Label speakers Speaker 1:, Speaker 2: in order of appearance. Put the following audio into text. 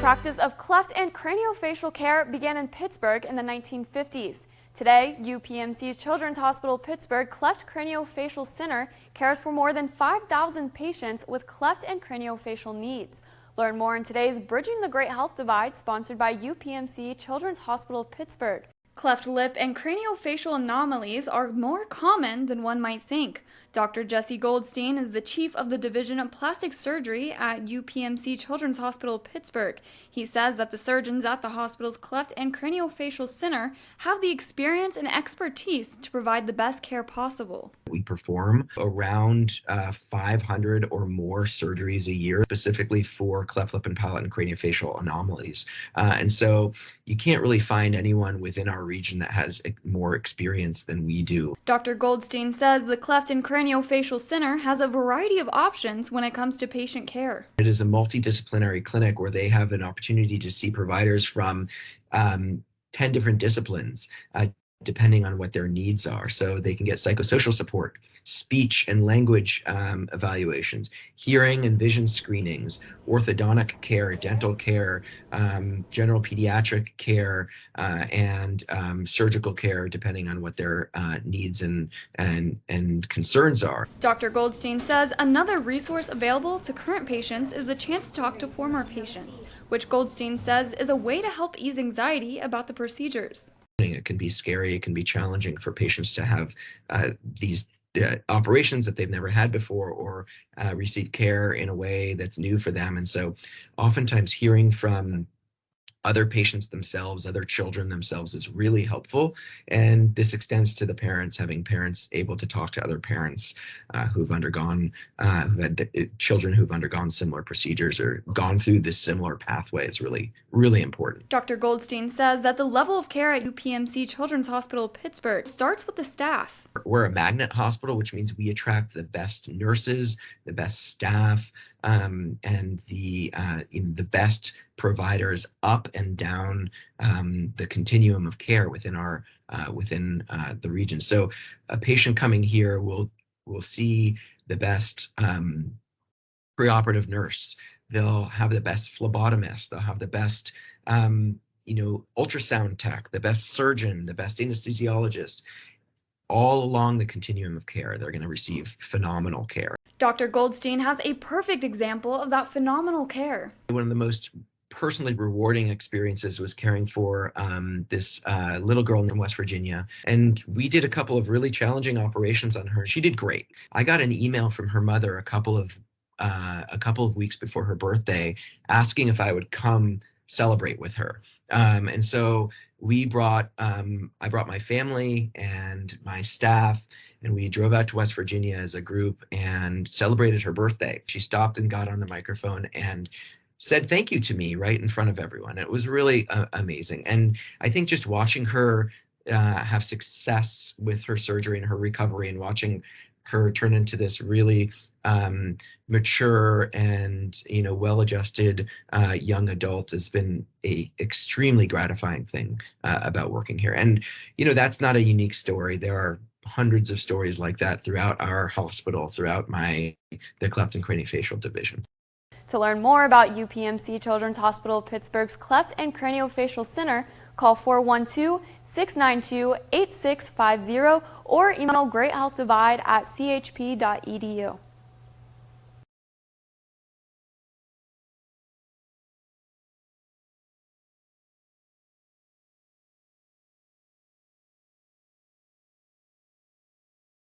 Speaker 1: practice of cleft and craniofacial care began in Pittsburgh in the 1950s. Today, UPMC's Children's Hospital Pittsburgh Cleft-Craniofacial Center cares for more than 5,000 patients with cleft and craniofacial needs. Learn more in today's Bridging the Great Health Divide, sponsored by UPMC Children's Hospital Pittsburgh. Cleft lip and craniofacial anomalies are more common than one might think. Dr. Jesse Goldstein is the chief of the Division of Plastic Surgery at UPMC Children's Hospital Pittsburgh. He says that the surgeons at the hospital's Cleft and Craniofacial Center have the experience and expertise to provide the best care possible.
Speaker 2: We perform around 500 or more surgeries a year, specifically for cleft lip and palate and craniofacial anomalies. And so you can't really find anyone within our region that has more experience than we do.
Speaker 1: Dr. Goldstein says the Cleft and Craniofacial Center has a variety of options when it comes to patient care.
Speaker 2: It is a multidisciplinary clinic where they have an opportunity to see providers from 10 different disciplines, depending on what their needs are. So they can get psychosocial support, speech and language evaluations, hearing and vision screenings, orthodontic care, dental care, general pediatric care, and surgical care, depending on what their needs and concerns are.
Speaker 1: Dr. Goldstein says another resource available to current patients is the chance to talk to former patients, which Goldstein says is a way to help ease anxiety about the procedures.
Speaker 2: It can be scary, it can be challenging for patients to have these operations that they've never had before, or receive care in a way that's new for them. And so oftentimes hearing from other patients themselves, other children themselves, is really helpful. And this extends to the parents, having parents able to talk to other parents who've undergone, who've had children who've undergone similar procedures or gone through this similar pathway is really, really important.
Speaker 1: Dr. Goldstein says that the level of care at UPMC Children's Hospital Pittsburgh starts with the staff.
Speaker 2: We're a magnet hospital, which means we attract the best nurses, the best staff, and the best providers up and down the continuum of care within our the region. So a patient coming here will see the best preoperative nurse. They'll have the best phlebotomist. They'll have the best ultrasound tech, the best surgeon, the best anesthesiologist. All along the continuum of care, they're going to receive phenomenal care.
Speaker 1: Dr. Goldstein has a perfect example of that phenomenal care.
Speaker 2: One of the most personally rewarding experiences was caring for this little girl in West Virginia, and we did a couple of really challenging operations on her. She did great. I got an email from her mother a couple of weeks before her birthday asking if I would come celebrate with her. And so I brought my family and my staff, and we drove out to West Virginia as a group and celebrated her birthday. She stopped and got on the microphone and said thank you to me right in front of everyone. It was really amazing. And I think just watching her have success with her surgery and her recovery, and watching her turn into this really mature and well-adjusted young adult has been a extremely gratifying thing about working here. And that's not a unique story. There are hundreds of stories like that throughout our hospital, throughout the Cleft and Craniofacial division.
Speaker 1: To learn more about UPMC Children's Hospital Pittsburgh's Cleft and Craniofacial Center, call 412-692-8650 or email greathealthdivide@chp.edu.